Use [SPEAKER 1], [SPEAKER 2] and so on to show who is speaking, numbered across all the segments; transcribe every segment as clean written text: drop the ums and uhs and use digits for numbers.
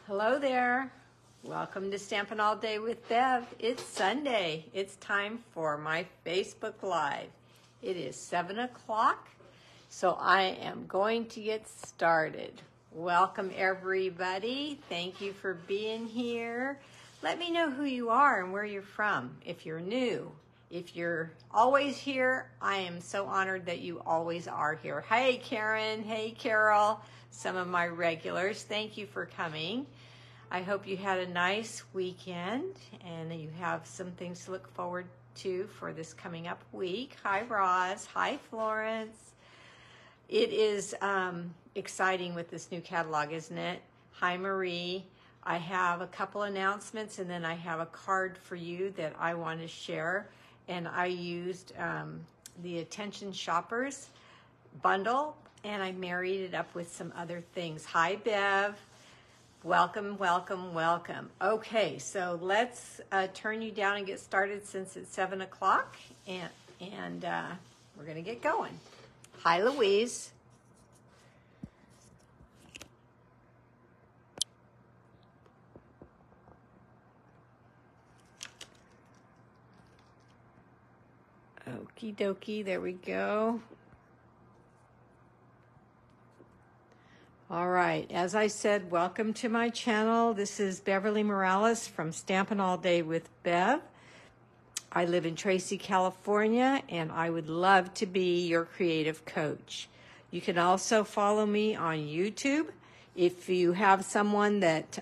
[SPEAKER 1] Hello there. Welcome to Stampin' All Day with Bev. It's Sunday. It's time for my Facebook Live. It is 7 o'clock, so I am going to get started. Welcome everybody. Thank you for being here. Let me know who you are and where you're from. If you're new, if you're always here, I am so honored that you always are here. Hey Karen, hey Carol, some of my regulars, thank you for coming. I hope you had a nice weekend and you have some things to look forward to for this coming up week. Hi Roz, hi Florence. It is exciting with this new catalog, isn't it? Hi Marie. I have a couple announcements and then I have a card for you that I want to share. And I used the Attention Shoppers bundle and I married it up with some other things. Hi Bev. Welcome, welcome, welcome. Okay, so let's turn you down and get started since it's 7 o'clock, and we're going to get going. Hi, Louise. Okie dokie, there we go. All right, as I said, welcome to my channel. This is Beverlee Morales from Stampin' All Day with Bev. I live in Tracy, California, and I would love to be your creative coach. You can also follow me on YouTube. If you have someone that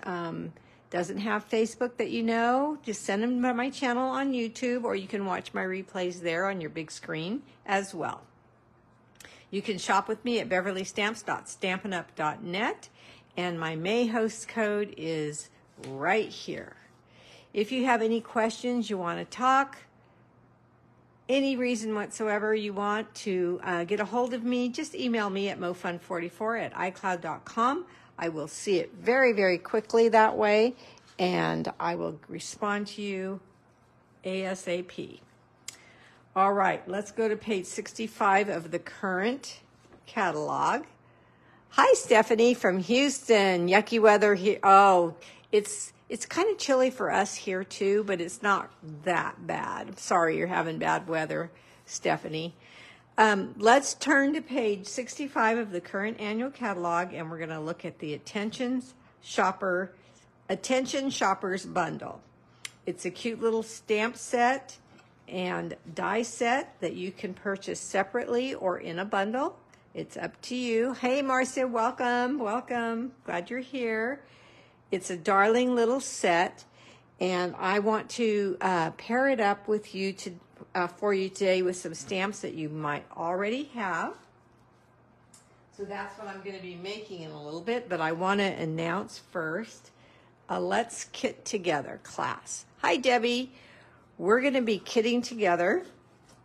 [SPEAKER 1] doesn't have Facebook that you know, just send them to my channel on YouTube, or you can watch my replays there on your big screen as well. You can shop with me at beverleystamps.stampinup.net, and my May host code is right here. If you have any questions, you want to talk, any reason whatsoever you want to get a hold of me, just email me at mofun44@icloud.com. I will see it very, very quickly that way, and I will respond to you ASAP. All right, let's go to page 65 of the current catalog. Hi, Stephanie from Houston. Yucky weather here. Oh, it's kind of chilly for us here too, but it's not that bad. Sorry you're having bad weather, Stephanie. Let's turn to page 65 of the current annual catalog, and we're going to look at the Attention Shoppers bundle. It's a cute little stamp set and die set that you can purchase separately or in a bundle. It's up to you. Hey Marcia, welcome, welcome. Glad you're here. It's a darling little set, and I want to pair it up with you for you today with some stamps that you might already have. So that's what I'm going to be making in a little bit, but I want to announce first a Let's Kit Together class. Hi Debbie. We're going to be kitting together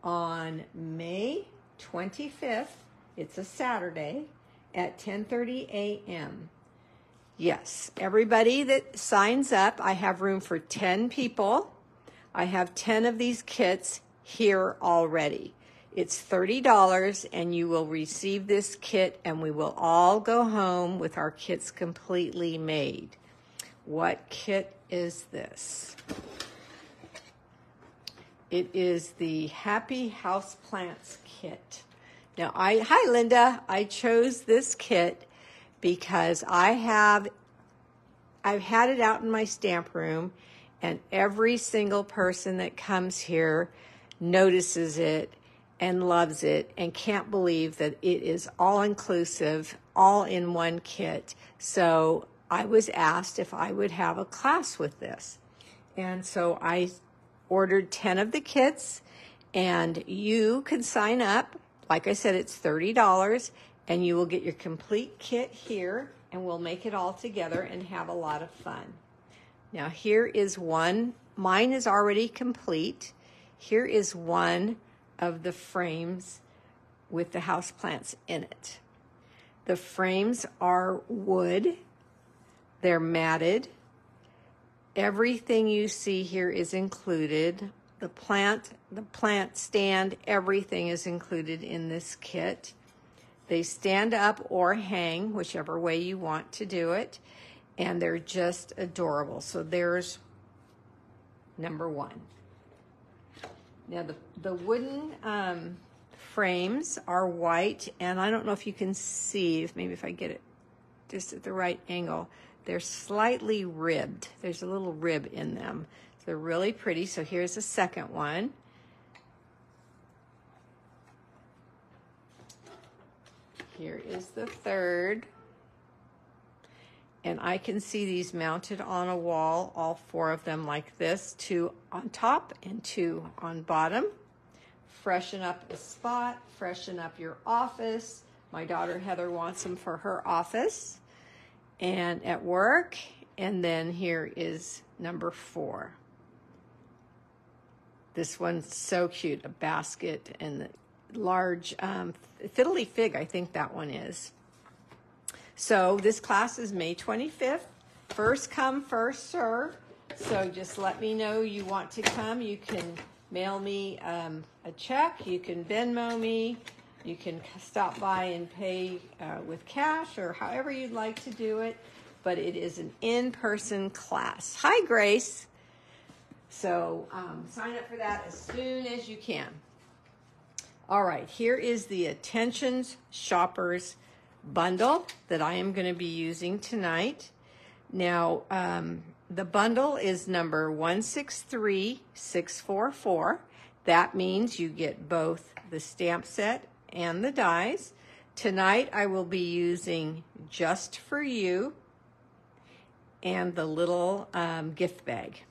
[SPEAKER 1] on May 25th. It's a Saturday at 10:30 a.m. Yes, everybody that signs up, I have room for 10 people. I have 10 of these kits here already. It's $30 and you will receive this kit and we will all go home with our kits completely made. What kit is this? It is the Happy Houseplants kit. Now, hi Linda, I chose this kit because I've had it out in my stamp room, and every single person that comes here notices it and loves it and can't believe that it is all inclusive, all in one kit. So I was asked if I would have a class with this. And so I ordered 10 of the kits, and you can sign up. Like I said, it's $30, and you will get your complete kit here, and we'll make it all together and have a lot of fun. Now, here is one. Mine is already complete. Here is one of the frames with the houseplants in it. The frames are wood. They're matted. Everything you see here is included. The plant stand, everything is included in this kit. They stand up or hang, whichever way you want to do it. and they're just adorable. So there's number one. Now the wooden frames are white, and I don't know if you can see, maybe if I get it just at the right angle, they're slightly ribbed. There's a little rib in them. So they're really pretty. So here's the second one. Here is the third. And I can see these mounted on a wall, all four of them like this, 2 on top and 2 on bottom. Freshen up a spot, freshen up your office. My daughter Heather wants them for her office and at work. And then here is number 4. This one's so cute, a basket and the large fiddly fig, I think that one is. So this class is May 25th. First come, first serve. So just let me know you want to come. You can mail me a check. You can Venmo me. You can stop by and pay with cash or however you'd like to do it. But it is an in-person class. Hi, Grace. So sign up for that as soon as you can. All right, here is the Attentions Shoppers bundle that I am going to be using tonight. Now, the bundle is number 163644. That means you get both the stamp set and the dies. Tonight, I will be using Just For You and the little gift bag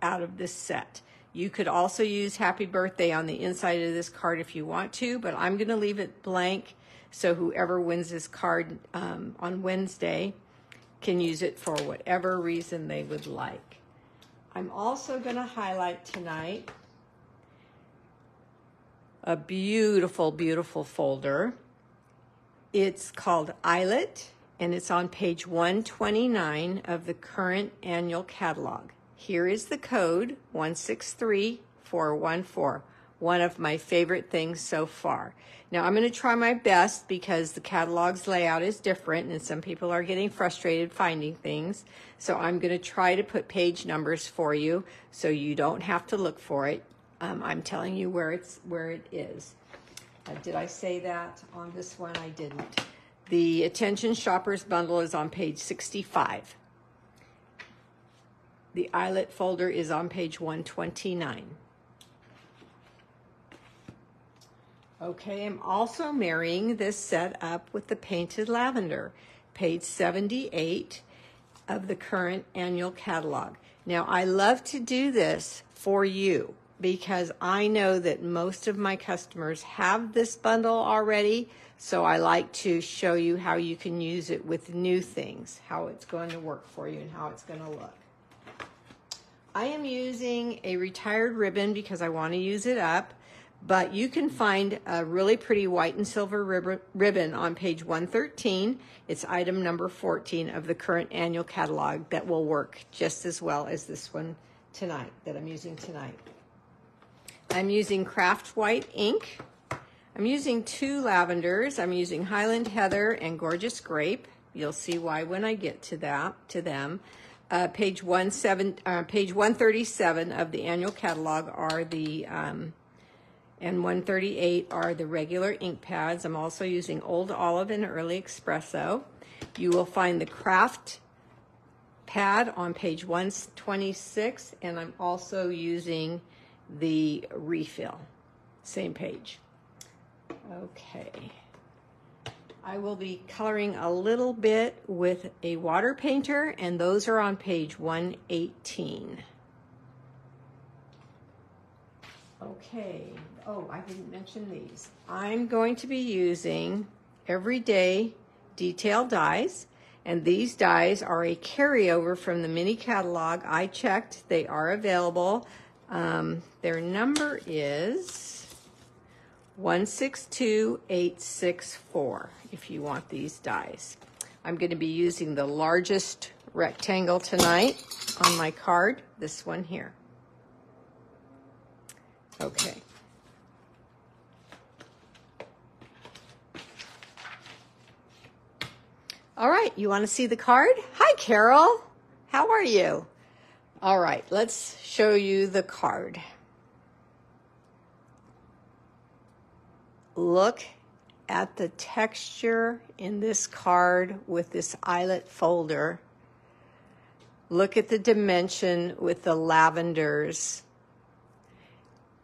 [SPEAKER 1] out of this set. You could also use Happy Birthday on the inside of this card if you want to, but I'm going to leave it blank so whoever wins this card on Wednesday can use it for whatever reason they would like. I'm also going to highlight tonight a beautiful, beautiful folder. It's called Eyelet, and it's on page 129 of the current annual catalog. Here is the code, 163414, one of my favorite things so far. Now, I'm going to try my best because the catalog's layout is different and some people are getting frustrated finding things. So I'm going to try to put page numbers for you so you don't have to look for it. I'm telling you where it is. Did I say that on this one? I didn't. The Attention Shoppers bundle is on page 65. The Eyelet folder is on page 129. Okay, I'm also marrying this set up with the Painted Lavender, page 78 of the current annual catalog. Now, I love to do this for you because I know that most of my customers have this bundle already, so I like to show you how you can use it with new things, how it's going to work for you and how it's going to look. I am using a retired ribbon because I want to use it up. But you can find a really pretty white and silver ribbon on page 113. It's item number 14 of the current annual catalog that will work just as well as this one tonight, that I'm using tonight. I'm using Craft White ink. I'm using 2 lavenders. I'm using Highland Heather and Gorgeous Grape. You'll see why when I get to them. Page 137 of the annual catalog are the... and 138 are the regular ink pads. I'm also using Old Olive and Early Espresso. You will find the craft pad on page 126, and I'm also using the refill, same page. Okay. I will be coloring a little bit with a water painter, and those are on page 118. Okay, oh, I didn't mention these. I'm going to be using Everyday Detail dies, and these dies are a carryover from the mini catalog. I checked, they are available. Their number is 162864 if you want these dies. I'm going to be using the largest rectangle tonight on my card, this one here. Okay. All right, you want to see the card? Hi, Carol. How are you? All right, let's show you the card. Look at the texture in this card with this eyelet folder. Look at the dimension with the lavenders.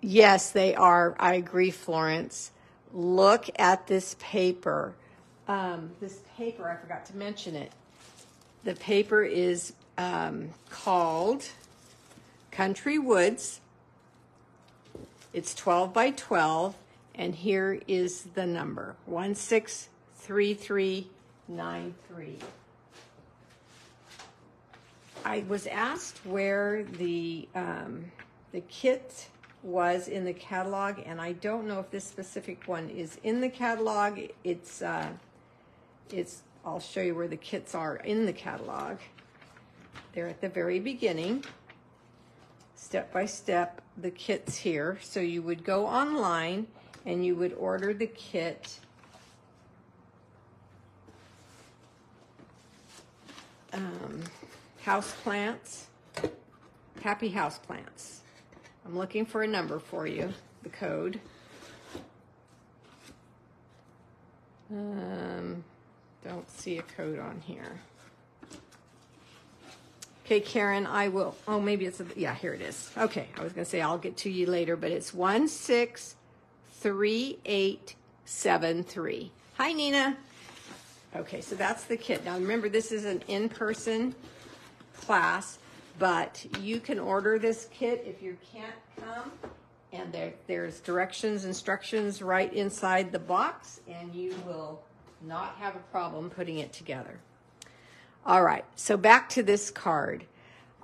[SPEAKER 1] Yes, they are. I agree, Florence. Look at this paper. This paper, I forgot to mention it. The paper is called Country Woods. It's 12 by 12, and here is the number, 163393. I was asked where the kit was in the catalog, and I don't know if this specific one is in the catalog. I'll show you where the kits are in the catalog. They're at the very beginning, step by step, the kit's here. So you would go online and you would order the kit. Houseplants, happy houseplants. I'm looking for a number for you, the code. Don't see a code on here. Okay, Karen, I will, oh, maybe it's, yeah, here it is. Okay, I was gonna say I'll get to you later, but it's 163873. Hi, Nina. Okay, so that's the kit. Now remember, this is an in-person class, but you can order this kit if you can't come, and there's instructions right inside the box, and you will not have a problem putting it together. All right, so back to this card.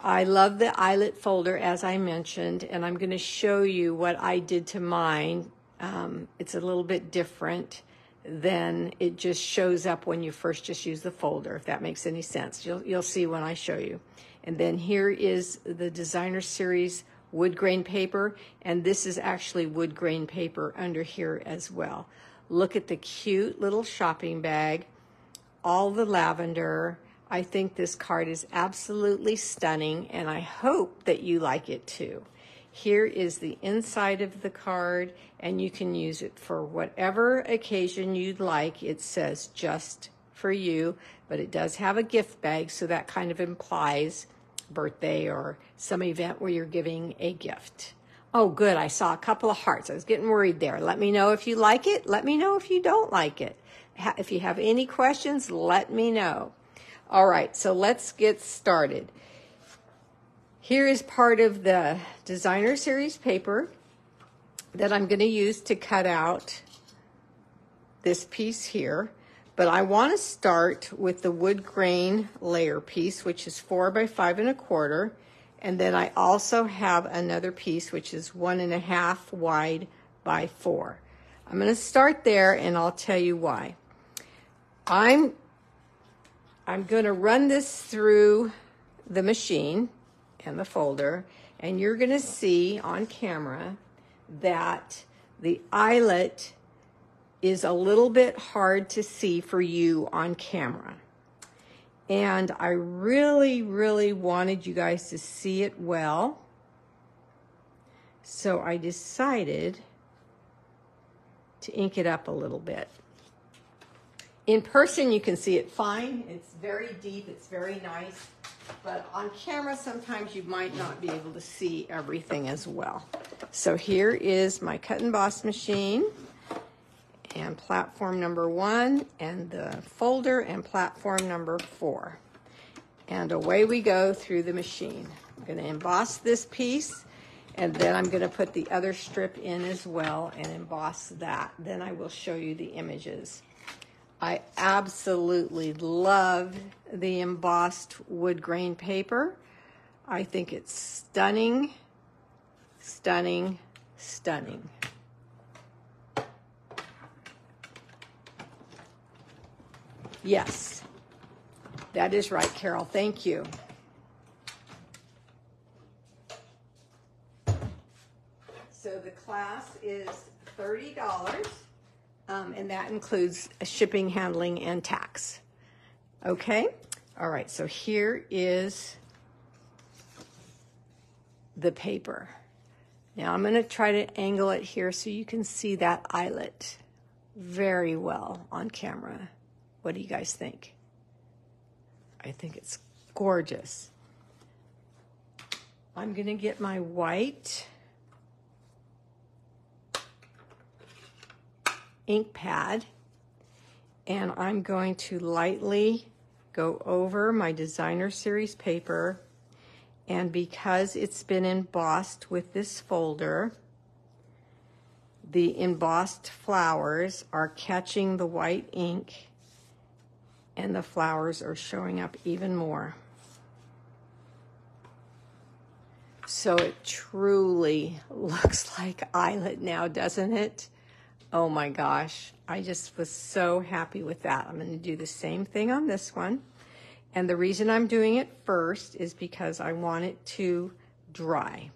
[SPEAKER 1] I love the eyelet folder, as I mentioned, and I'm going to show you what I did to mine. It's a little bit different than it just shows up when you first just use the folder, if that makes any sense. You'll see when I show you. And then here is the Designer Series wood grain paper, and this is actually wood grain paper under here as well. Look at the cute little shopping bag, all the lavender. I think this card is absolutely stunning, and I hope that you like it too. Here is the inside of the card, and you can use it for whatever occasion you'd like. It says just for you, but it does have a gift bag, so that kind of implies birthday or some event where you're giving a gift. Oh, good. I saw a couple of hearts. I was getting worried there. Let me know if you like it. Let me know if you don't like it. If you have any questions, let me know. All right, so let's get started. Here is part of the Designer Series paper that I'm going to use to cut out this piece here. But I want to start with the wood grain layer piece, which is 4 by 5 1/4. And then I also have another piece, which is 1 1/2 wide by 4. I'm going to start there, and I'll tell you why. I'm going to run this through the machine and the folder, and you're going to see on camera that the eyelet is a little bit hard to see for you on camera. And I really, really wanted you guys to see it well. So I decided to ink it up a little bit. In person, you can see it fine. It's very deep, it's very nice. But on camera, sometimes you might not be able to see everything as well. So here is my cut and emboss machine, and platform number 1, and the folder, and platform number 4. And away we go through the machine. I'm going to emboss this piece, and then I'm going to put the other strip in as well and emboss that. Then I will show you the images. I absolutely love the embossed wood grain paper. I think it's stunning, stunning, stunning. Yes, that is right, Carol. Thank you. So the class is $30, and that includes shipping, handling, and tax. Okay, all right, so here is the paper. Now I'm going to try to angle it here so you can see that eyelet very well on camera. What do you guys think? I think it's gorgeous. I'm going to get my white ink pad, and I'm going to lightly go over my designer series paper, and because it's been embossed with this folder, the embossed flowers are catching the white ink and the flowers are showing up even more. So it truly looks like eyelet now, doesn't it? Oh my gosh, I just was so happy with that. I'm going to do the same thing on this one. And the reason I'm doing it first is because I want it to dry.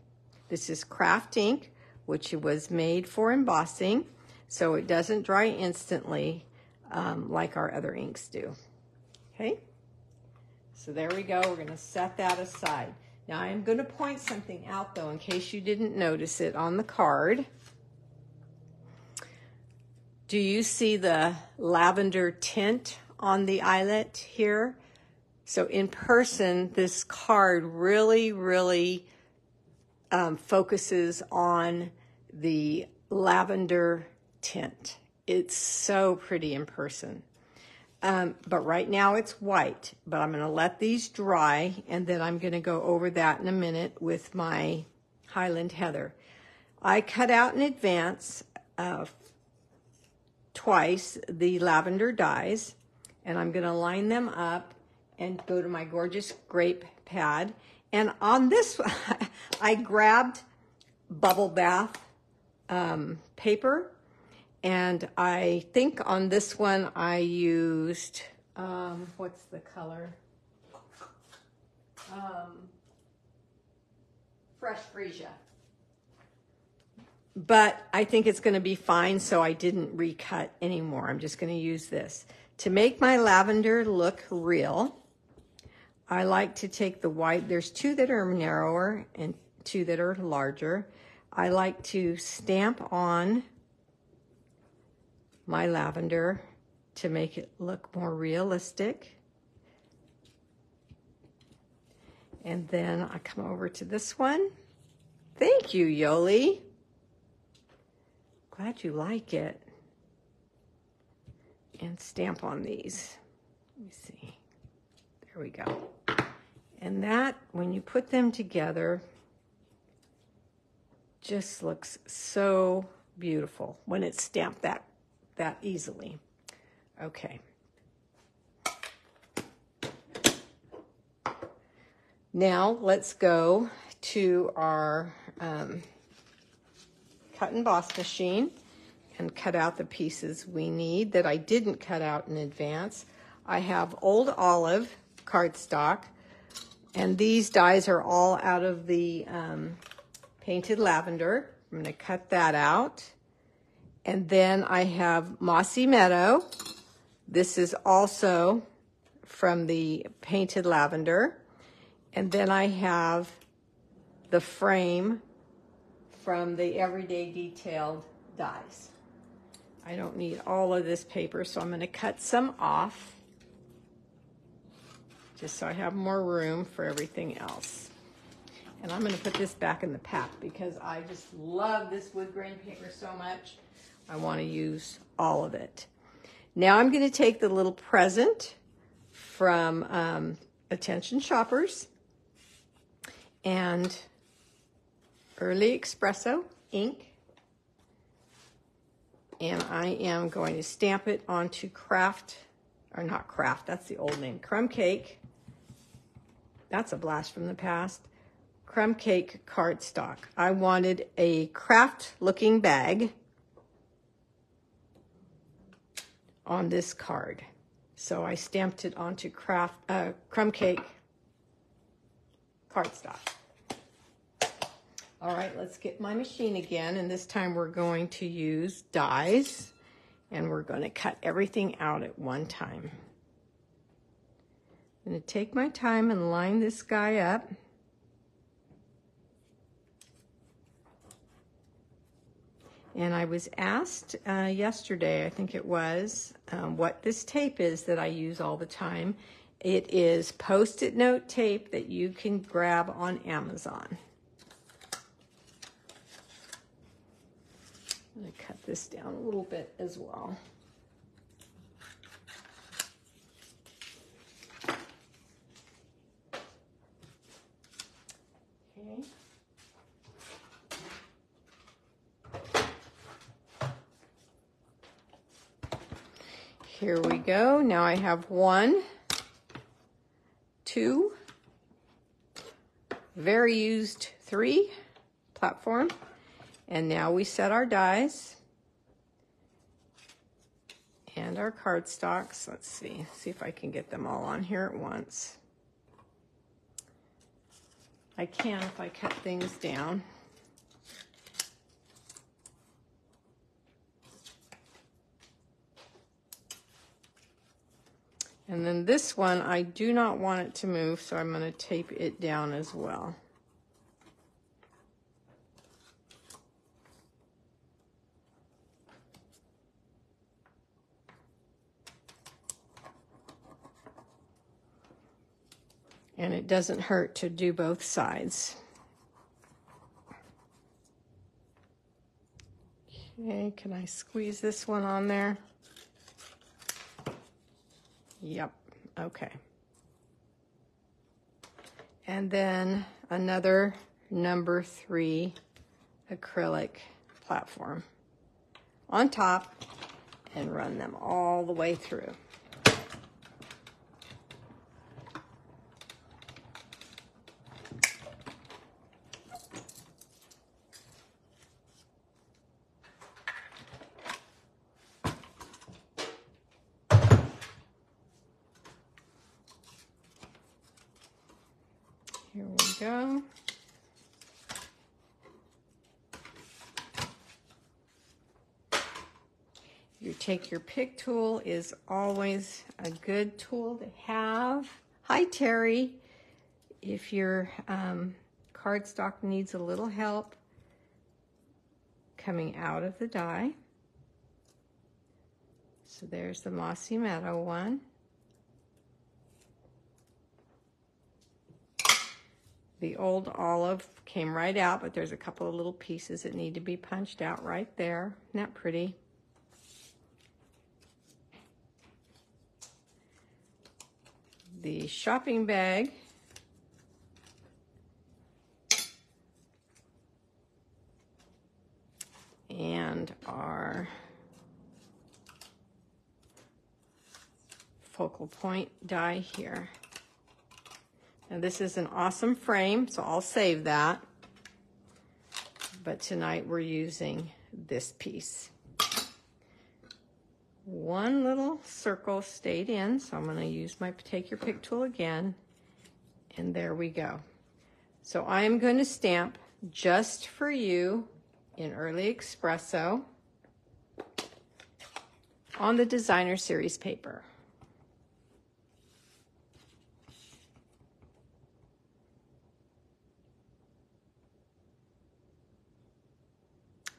[SPEAKER 1] This is craft ink, which was made for embossing, so it doesn't dry instantly like our other inks do. Okay, so there we go. We're going to set that aside. Now I'm going to point something out though, in case you didn't notice it on the card. Do you see the lavender tint on the eyelet here? So in person, this card really focuses on the lavender tint. It's so pretty in person. But right now it's white, but I'm going to let these dry, and then I'm going to go over that in a minute with my Highland Heather. I cut out in advance twice the lavender dyes, and I'm going to line them up and go to my gorgeous grape pad. And on this, I grabbed bubble bath paper, and I think on this one I used, what's the color? Fresh Freesia. But I think it's going to be fine, so I didn't recut anymore. I'm just going to use this. To make my lavender look real, I like to take the white. There's two that are narrower and two that are larger. I like to stamp on my lavender to make it look more realistic. And then I come over to this one. Thank you, Yoli. Glad you like it. And stamp on these. Let me see. There we go. And that, when you put them together, just looks so beautiful when it's stamped that easily. Okay. Now let's go to our cut and emboss machine and cut out the pieces we need that I didn't cut out in advance. I have Old Olive cardstock, and these dies are all out of the painted lavender. I'm going to cut that out. And then I have Mossy Meadow. This is also from the painted lavender. And then I have the frame from the Everyday Detailed dies. I don't need all of this paper, so I'm going to cut some off just so I have more room for everything else. And I'm going to put this back in the pack because I just love this wood grain paper so much. I want to use all of it. Now I'm going to take the little present from Attention Shoppers and Early Espresso ink, and I am going to stamp it onto Craft, or not Craft, that's the old name, Crumb Cake. That's a blast from the past. Crumb Cake cardstock. I wanted a craft looking bag on this card, so I stamped it onto Crumb Cake cardstock. All right, let's get my machine again, and this time we're going to use dies, and we're going to cut everything out at one time. I'm going to take my time and line this guy up. And I was asked yesterday, I think it was, what this tape is that I use all the time. It is Post-it note tape that you can grab on Amazon. I'm going to cut this down a little bit as well. Okay. Here we go. Now I have 1, 2, very used 3 platform. And now we set our dies and our cardstocks. Let's see if I can get them all on here at once. I can if I cut things down. And then this one, I do not want it to move, so I'm going to tape it down as well. And it doesn't hurt to do both sides. Okay, can I squeeze this one on there? Yep, okay. And then another number 3 acrylic platform on top and run them all the way through. Here we go. You take your pick tool is always a good tool to have. Hi, Terry. If your cardstock needs a little help coming out of the die. So there's the Mossy Meadow one. The old olive came right out, but there's a couple of little pieces that need to be punched out right there. Isn't that pretty? The shopping bag. And our focal point die here. Now this is an awesome frame, so I'll save that. But tonight we're using this piece. One little circle stayed in, so I'm going to use my take your pick tool again. And there we go. So I am going to stamp just for you in Early Espresso on the Designer Series paper.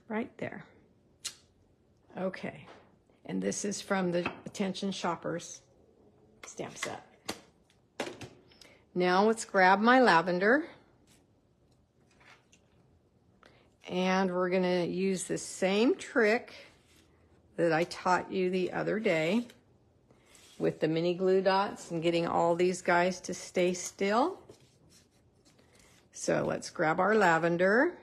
[SPEAKER 1] Right there. Okay, and this is from the Attention Shoppers stamp set. Now let's grab my lavender, and we're going to use the same trick that I taught you the other day with the mini glue dots and getting all these guys to stay still. So let's grab our lavender.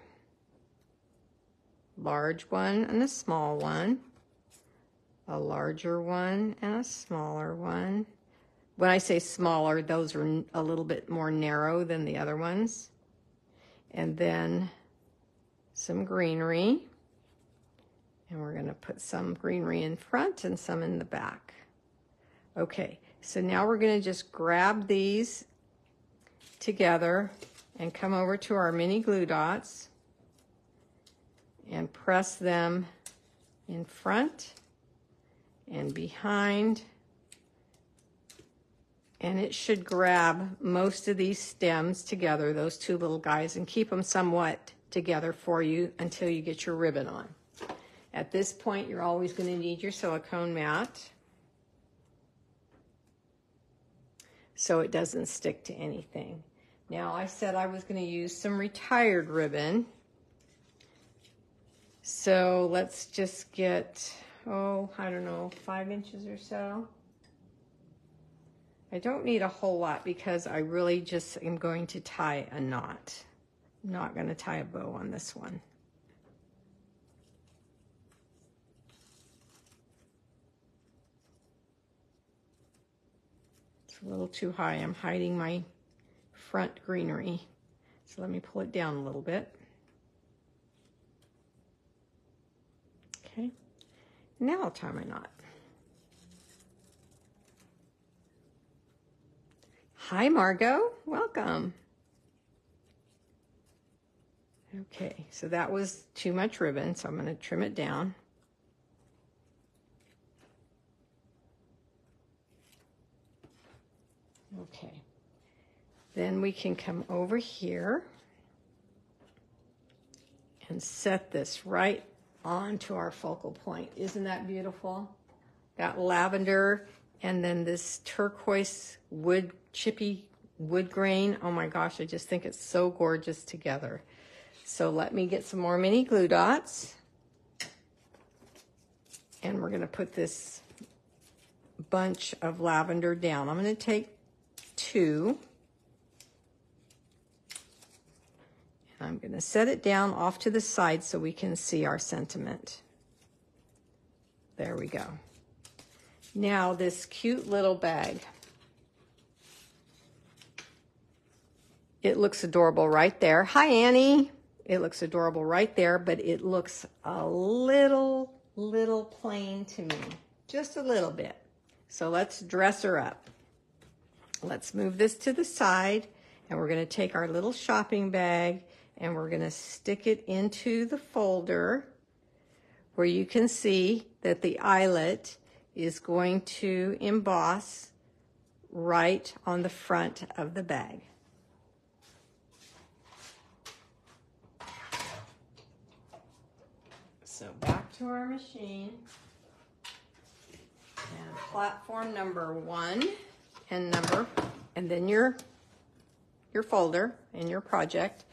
[SPEAKER 1] Large one and a small one, a larger one and a smaller one. When I say smaller, those are a little bit more narrow than the other ones. And then some greenery. And we're going to put some greenery in front and some in the back. Okay, so now we're going to just grab these together and come over to our mini glue dots and press them in front and behind And it should grab most of these stems together, those two little guys, and keep them somewhat together for you until you get your ribbon on. At this point, you're always going to need your silicone mat so it doesn't stick to anything. Now, I said I was going to use some retired ribbon. So let's just get, I don't know, 5 inches or so. I don't need a whole lot because I really just am going to tie a knot. I'm not going to tie a bow on this one. It's a little too high. I'm hiding my front greenery. So let me pull it down a little bit. Okay, now I'll tie my knot. Hi, Margot, welcome. Okay, so that was too much ribbon, so I'm going to trim it down. Okay, then we can come over here and set this right onto our focal point. Isn't that beautiful? Got lavender and then this turquoise wood, chippy wood grain. Oh my gosh, I just think it's so gorgeous together. So let me get some more mini glue dots. And we're gonna put this bunch of lavender down. I'm gonna take 2. And I'm gonna set it down off to the side so we can see our sentiment. There we go. Now this cute little bag. It looks adorable right there. Hi, Annie. It looks adorable right there, but it looks a little plain to me. Just a little bit. So let's dress her up. Let's move this to the side, and we're gonna take our little shopping bag and we're gonna stick it into the folder where you can see that the eyelet is going to emboss right on the front of the bag. So back to our machine, and platform number 1 and then your folder and your project,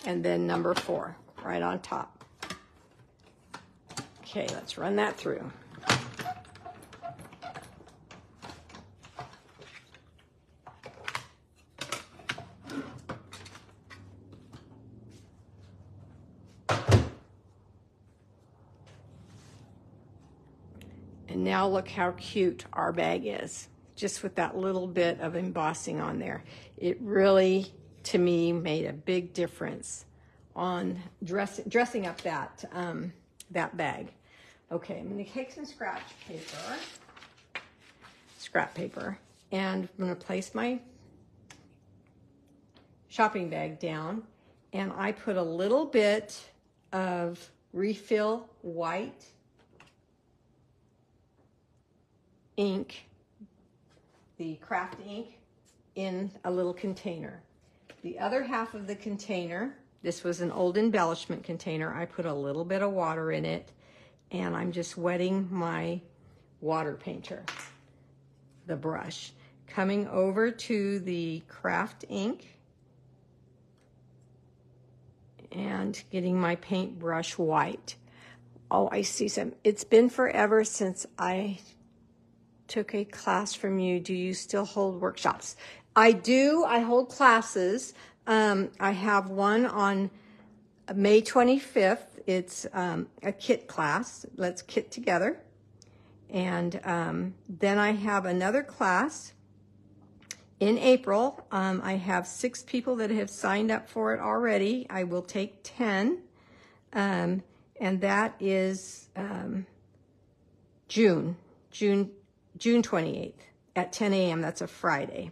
[SPEAKER 1] and then number 4 right on top. Okay, let's run that through. And now look how cute our bag is, just with that little bit of embossing on there. It really, to me, made a big difference on dressing up that bag. Okay, I'm gonna take some scrap paper, and I'm gonna place my shopping bag down, and I put a little bit of refill white ink, the craft ink, in a little container. The other half of the container, this was an old embellishment container, I put a little bit of water in it, and I'm just wetting my water painter, the brush. Coming over to the craft ink and getting my paintbrush white. Oh, I see some. It's been forever since I took a class from you. Do you still hold workshops? I do. I hold classes. I have one on May 25th. It's a kit class. Let's kit together. And then I have another class in April. I have 6 people that have signed up for it already. I will take 10. And that is June 28th at 10 a.m. That's a Friday.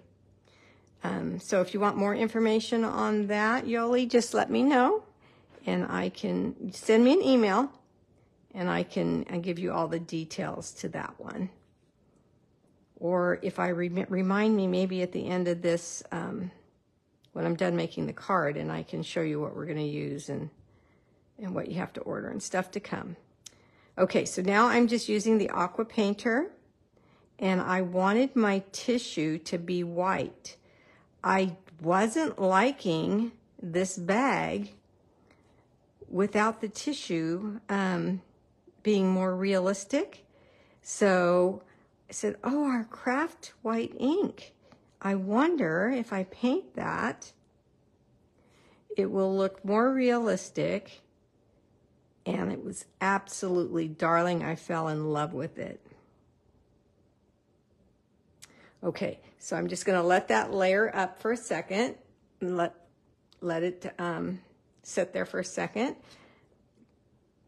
[SPEAKER 1] So if you want more information on that, Yoli, just let me know, and I can send me an email, and I give you all the details to that one. or if I remind me maybe at the end of this, when I'm done making the card, and I can show you what we're going to use and what you have to order and stuff to come. Okay, so now I'm just using the aqua painter, and I wanted my tissue to be white. I wasn't liking this bag without the tissue being more realistic. So I said, oh, our craft white ink. I wonder if I paint that, it will look more realistic. And it was absolutely darling. I fell in love with it. Okay, so I'm just going to let that layer up for a second and let it sit there for a second.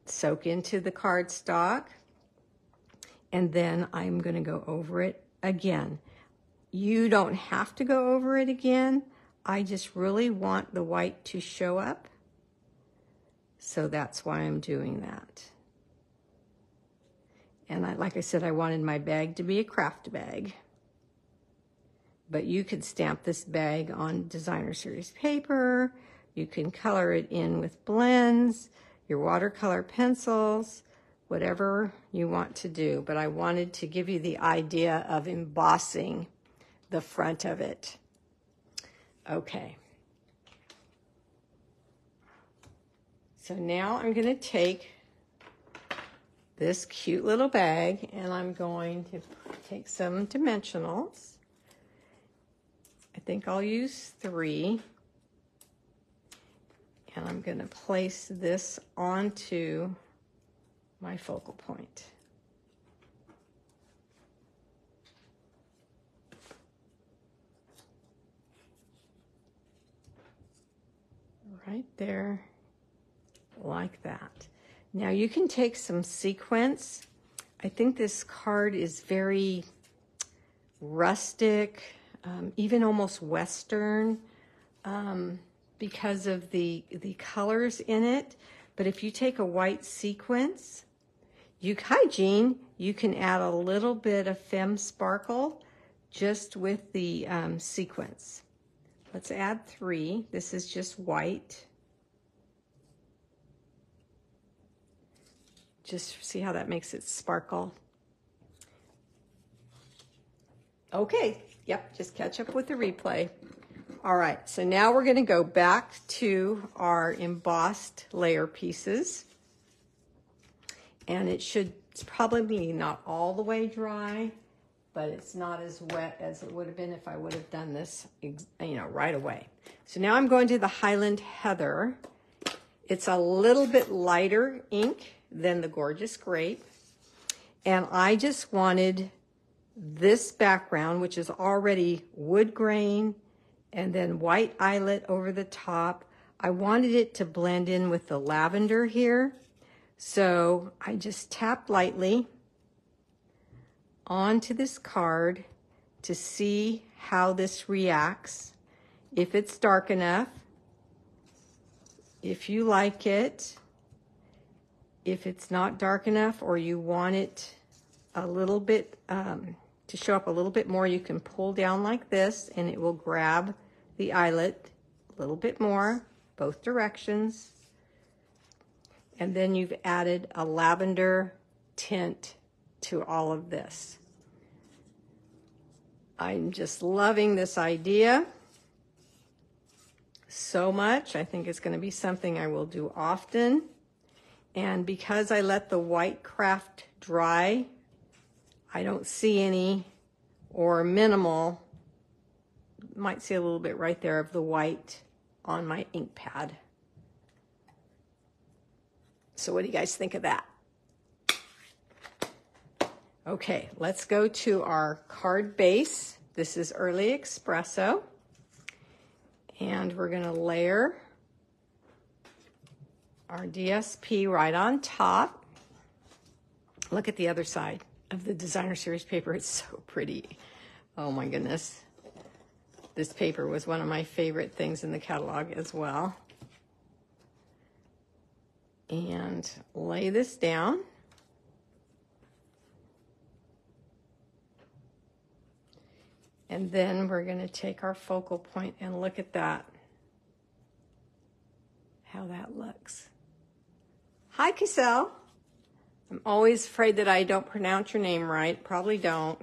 [SPEAKER 1] Soak into the cardstock. And then I'm going to go over it again. You don't have to go over it again. I just really want the white to show up. So that's why I'm doing that. And like I said, I wanted my bag to be a craft bag. But you could stamp this bag on designer series paper. You can color it in with blends, your watercolor pencils, whatever you want to do. But I wanted to give you the idea of embossing the front of it. Okay. So now I'm going to take this cute little bag and I'm going to take some dimensionals. I think I'll use 3. And I'm going to place this onto my focal point. Right there. Like that. Now you can take some sequins. I think this card is very rustic, even almost Western, because of the colors in it. But if you take a white sequence, hi Jean, you can add a little bit of femme sparkle just with the sequence. Let's add 3. This is just white. Just see how that makes it sparkle. Okay, yep, just catch up with the replay. All right, so now we're going to go back to our embossed layer pieces. And it's probably not all the way dry, but it's not as wet as it would have been if I would have done this, right away. So now I'm going to the Highland Heather. It's a little bit lighter ink than the Gorgeous Grape. And I just wanted this background, which is already wood grain, and then white eyelet over the top. I wanted it to blend in with the lavender here. So I just tapped lightly onto this card to see how this reacts. If it's dark enough, if you like it. If it's not dark enough or you want it a little bit to show up a little bit more, you can pull down like this and it will grab the eyelet a little bit more, both directions. And then you've added a lavender tint to all of this. I'm just loving this idea so much. I think it's going to be something I will do often. And because I let the white craft dry, I don't see any or minimal, might see a little bit right there of the white on my ink pad. So what do you guys think of that? Okay, let's go to our card base. This is Early Espresso. And we're going to layer our DSP right on top. Look at the other side of the designer series paper. It's so pretty. Oh my goodness. This paper was one of my favorite things in the catalog as well. And lay this down. And then we're going to take our focal point and look at that. How that looks. Hi, Cassell. I'm always afraid that I don't pronounce your name right. Probably don't.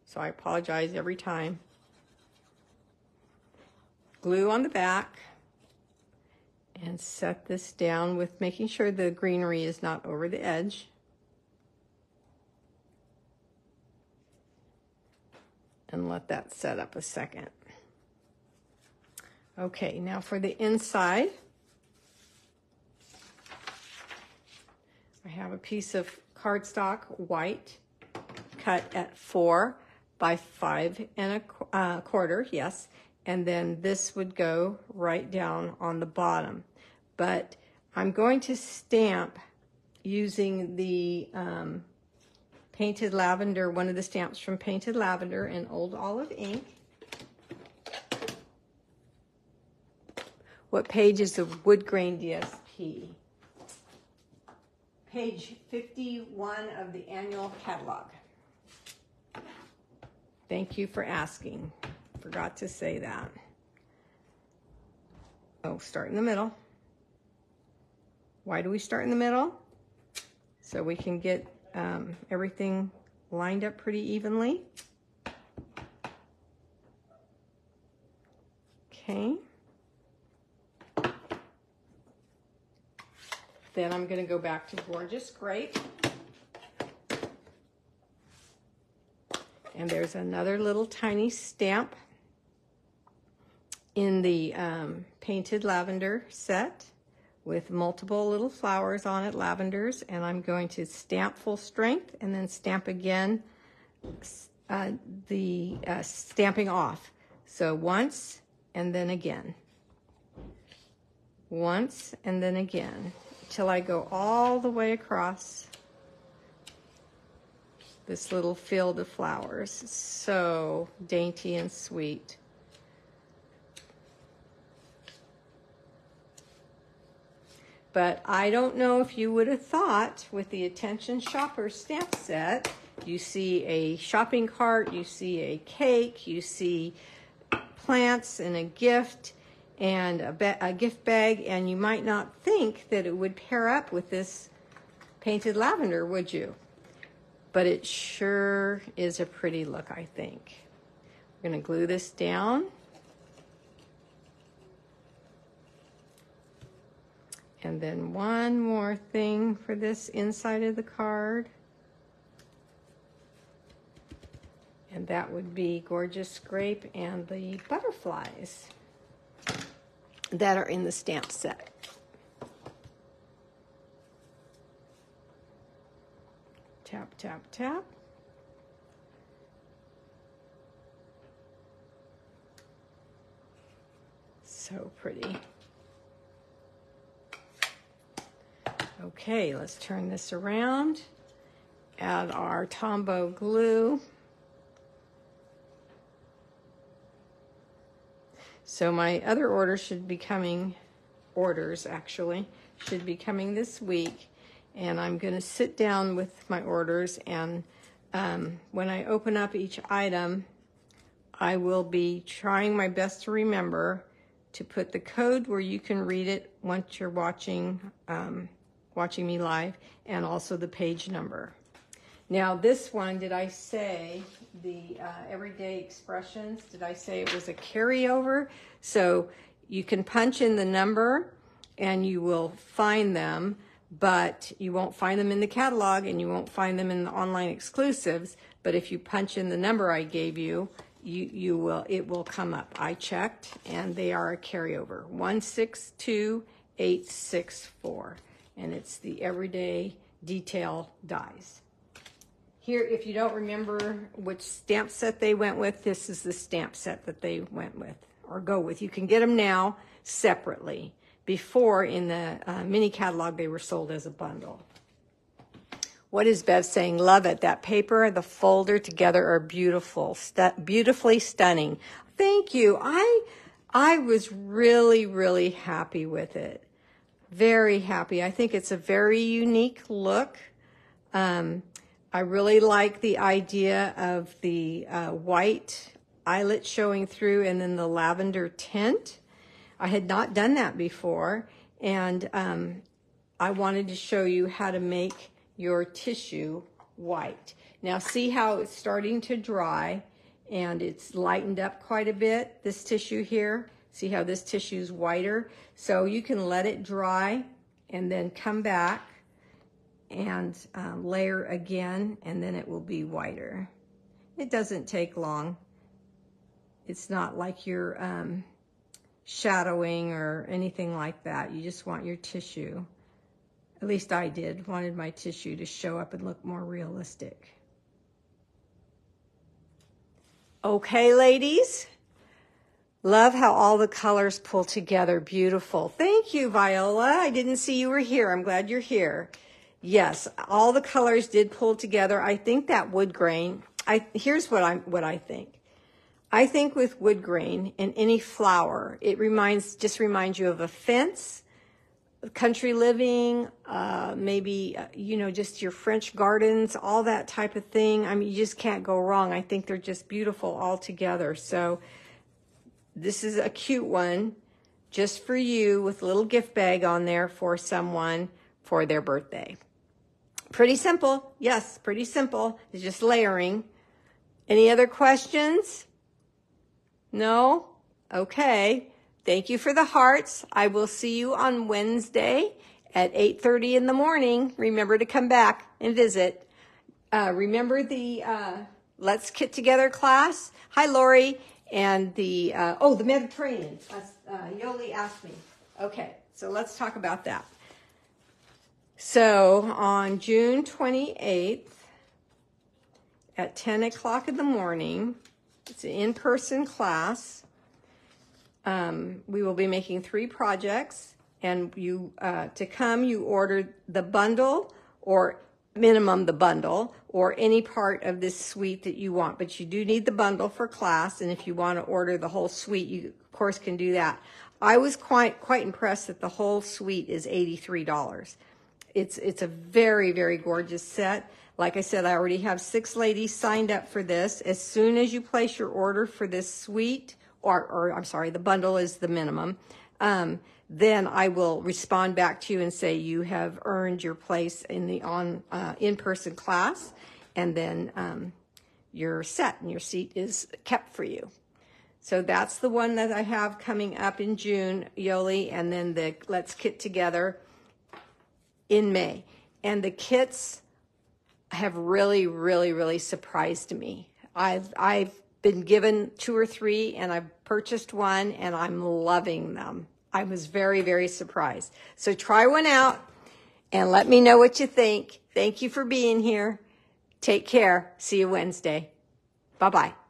[SPEAKER 1] So I apologize every time. Glue on the back. And set this down with making sure the greenery is not over the edge. And let that set up a second. Okay, now for the inside. I have a piece of cardstock, white, cut at 4 by 5 1/4, yes. And then this would go right down on the bottom. But I'm going to stamp using the Painted Lavender, one of the stamps from Painted Lavender in Old Olive ink. What page is the wood grain DSP? Page 51 of the annual catalog. Thank you for asking. Forgot to say that. Oh, start in the middle. Why do we start in the middle? So we can get everything lined up pretty evenly. Okay. Then I'm going to go back to Gorgeous Grape. And there's another little tiny stamp in the Painted Lavender set with multiple little flowers on it, lavenders, and I'm going to stamp full strength and then stamp again stamping off. So once and then again. Once and then again, till I go all the way across this little field of flowers. So dainty and sweet. But I don't know if you would have thought with the Attention Shopper stamp set, you see a shopping cart, you see a cake, you see plants and a gift and a gift bag, and you might not think that it would pair up with this Painted Lavender, would you? But it sure is a pretty look, I think. We're going to glue this down. And then one more thing for this inside of the card. And that would be Gorgeous Grape and the butterflies that are in the stamp set. Tap, tap, tap. So pretty. Okay, let's turn this around. Add our Tombow glue. So my other orders should be coming, should be coming this week. And I'm going to sit down with my orders, and when I open up each item, I will be trying my best to remember to put the code where you can read it once you're watching me live, and also the page number. Now this one, did I say the Everyday Expressions, did I say it was a carryover? So you can punch in the number and you will find them, but you won't find them in the catalog and you won't find them in the online exclusives. But if you punch in the number I gave you, it will come up. I checked, and they are a carryover, 162864, and it's the Everyday Detail dies. Here, if you don't remember which stamp set they went with, this is the stamp set that they went with or go with. You can get them now separately. Before, in the mini catalog, they were sold as a bundle. What is Bev saying? Love it. That paper and the folder together are beautiful, beautifully stunning. Thank you. I was really, really happy with it. Very happy. I think it's a very unique look. I really like the idea of the white eyelet showing through and then the lavender tint. I had not done that before, and I wanted to show you how to make your tissue white. Now see how it's starting to dry and it's lightened up quite a bit, this tissue here. See how this tissue is whiter? So you can let it dry and then come back and layer again, and then it will be whiter. It doesn't take long. It's not like you're shadowing or anything like that. You just want your tissue, at least I did, wanted my tissue to show up and look more realistic. Okay, ladies. Love how all the colors pull together. Beautiful. Thank you, Viola. I didn't see you were here. I'm glad you're here. Yes, all the colors did pull together. I think that wood grain, here's what I think. I think with wood grain and any flower, it just reminds you of a fence, country living, maybe, you know, just your French gardens, all that type of thing. I mean, you just can't go wrong. I think they're just beautiful all together. So this is a cute one just for you with a little gift bag on there for someone for their birthday. Pretty simple. Yes, pretty simple. It's just layering. Any other questions? No? Okay. Thank you for the hearts. I will see you on Wednesday at 8:30 in the morning. Remember to come back and visit. Remember the Let's Kit Together class? Hi, Lori. And the Mediterranean. Yoli asked me. Okay, so let's talk about that. So on June 28th at 10 o'clock in the morning, it's an in-person class. We will be making 3 projects, and you to come, you order the bundle or minimum the bundle or any part of this suite that you want, but you do need the bundle for class, and if you want to order the whole suite, you of course can do that. I was quite impressed that the whole suite is $83. It's a very, very gorgeous set. Like I said, I already have 6 ladies signed up for this. As soon as you place your order for this suite, or I'm sorry, the bundle is the minimum, then I will respond back to you and say you have earned your place in the in-person class, and then you're set and your seat is kept for you. So that's the one that I have coming up in June, Yoli, and then the Let's Kit Together in May. And the kits have really, really, really surprised me. I've been given 2 or 3, and I've purchased one, and I'm loving them. I was very, very surprised. So try one out and let me know what you think. Thank you for being here. Take care. See you Wednesday. Bye-bye.